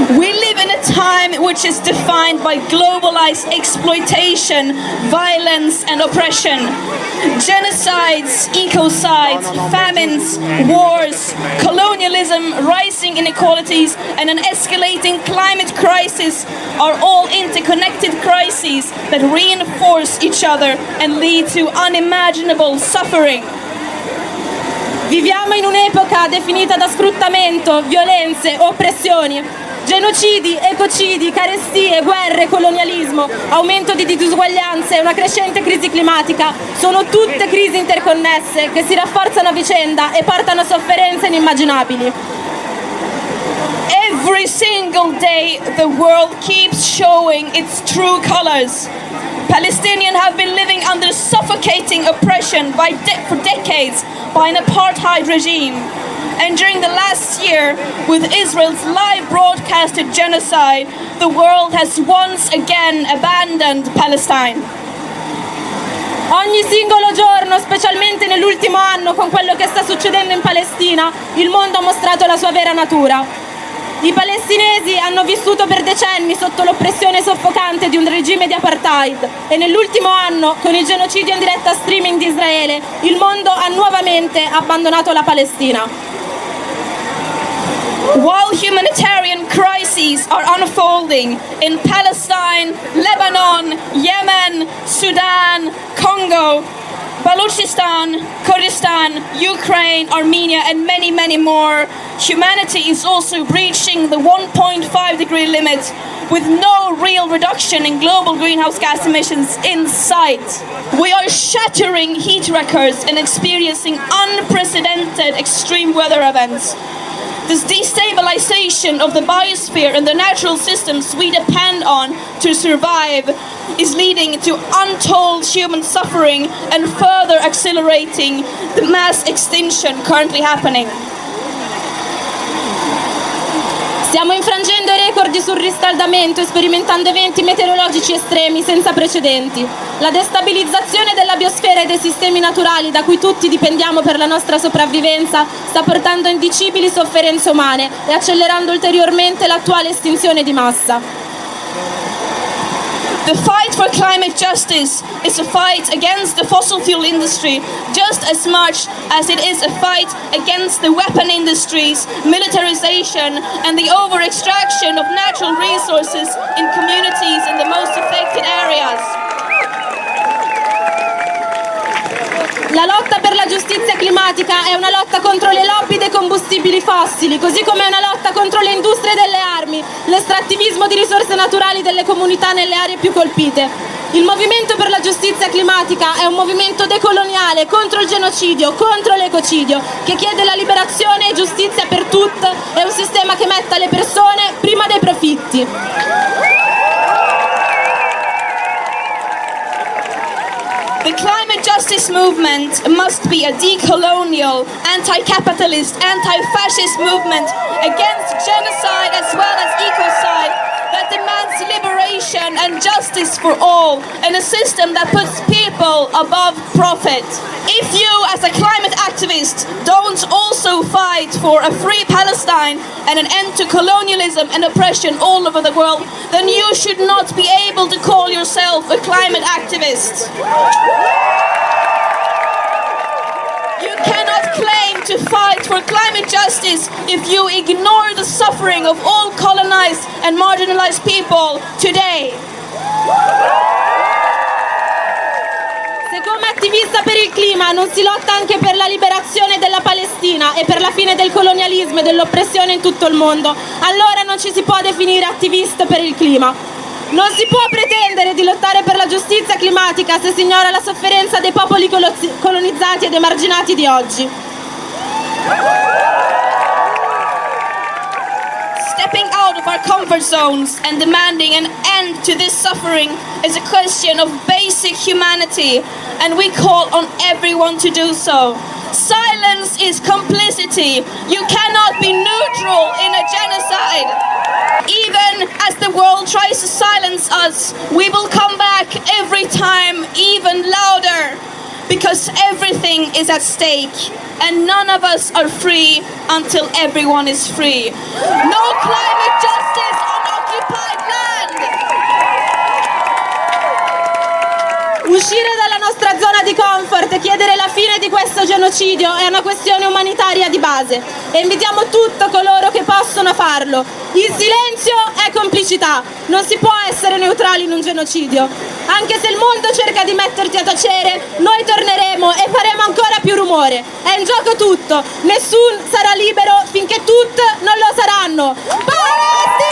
We live in a time which is defined by globalized exploitation, violence and oppression. Genocides, ecocides, famines, wars, colonialism, rising inequalities and an escalating climate crisis are all interconnected crises that reinforce each other and lead to unimaginable suffering. Viviamo in un'epoca definita da sfruttamento, violenze, oppressioni, genocidi, ecocidi, carestie, guerre, colonialismo, aumento di disuguaglianze e una crescente crisi climatica. Sono tutte crisi interconnesse che si rafforzano a vicenda e portano a sofferenze inimmaginabili. Every single day the world keeps showing its true colors. Palestinians have been living under suffocating oppression for decades by an apartheid regime. And during the last year, with Israel's live broadcasted genocide, the world has once again abandoned Palestine. Ogni singolo giorno, specialmente nell'ultimo anno con quello che sta succedendo in Palestina, il mondo ha mostrato la sua vera natura. I palestinesi hanno vissuto per decenni sotto l'oppressione soffocante di un regime di apartheid e nell'ultimo anno, con il genocidio in diretta streaming di Israele, il mondo ha nuovamente abbandonato la Palestina. While humanitarian crises are unfolding in Palestine, Lebanon, Yemen, Sudan, Congo, Balochistan, Kurdistan, Ukraine, Armenia and many, many more, humanity is also breaching the 1.5-degree limit with no real reduction in global greenhouse gas emissions in sight. We are shattering heat records and experiencing unprecedented extreme weather events. This destabilization of the biosphere and the natural systems we depend on to survive is leading to untold human suffering and further accelerating the mass extinction currently happening. Stiamo infrangendo i record di surriscaldamento e sperimentando eventi meteorologici estremi senza precedenti. La destabilizzazione della biosfera e dei sistemi naturali da cui tutti dipendiamo per la nostra sopravvivenza sta portando a indicibili sofferenze umane e accelerando ulteriormente l'attuale estinzione di massa. The fight for climate justice is a fight against the fossil fuel industry just as much as it is a fight against the weapon industries, militarization and the over-extraction of natural resources in communities in the most affected areas. La lotta per la giustizia climatica è una lotta contro le lobby dei combustibili fossili, così come è una lotta contro le industrie delle armi, l'estrattivismo di risorse naturali delle comunità nelle aree più colpite. Il Movimento per la giustizia climatica è un movimento decoloniale contro il genocidio, contro l'ecocidio, che chiede la liberazione e giustizia per tutte e un sistema che metta le persone prima dei profitti. The climate justice movement must be a decolonial, anti-capitalist, anti-fascist movement against genocide as well as ecocide that demands liberation and justice for all and a system that puts people above profit. If you as a climate activist don't also fight for a free Palestine and an end to colonialism and oppression all over the world, then you should not be able to call yourself a climate activist. You cannot claim to fight for climate justice if you ignore the suffering of all colonized and marginalized people today. Se come attivista per il clima non si lotta anche per la liberazione della Palestina e per la fine del colonialismo e dell'oppressione in tutto il mondo, allora non ci si può definire attivista per il clima. Non si può pretendere di lottare per la giustizia climatica se si ignora la sofferenza dei popoli colonizzati ed emarginati di oggi. Stepping out of our comfort zones and demanding an end to this suffering is a question of basic humanity, and we call on everyone to do so. Silence is complicity. You cannot be neutral in a genocide. Even as the world tries to silence us, we will come back every time even louder, because everything is at stake and none of us are free until everyone is free. No climate justice di questo genocidio è una questione umanitaria di base e invitiamo tutti coloro che possono farlo. Il silenzio è complicità, non si può essere neutrali in un genocidio. Anche se il mondo cerca di metterti a tacere, noi torneremo e faremo ancora più rumore. È in gioco tutto, nessuno sarà libero finché tutti non lo saranno. Palestina!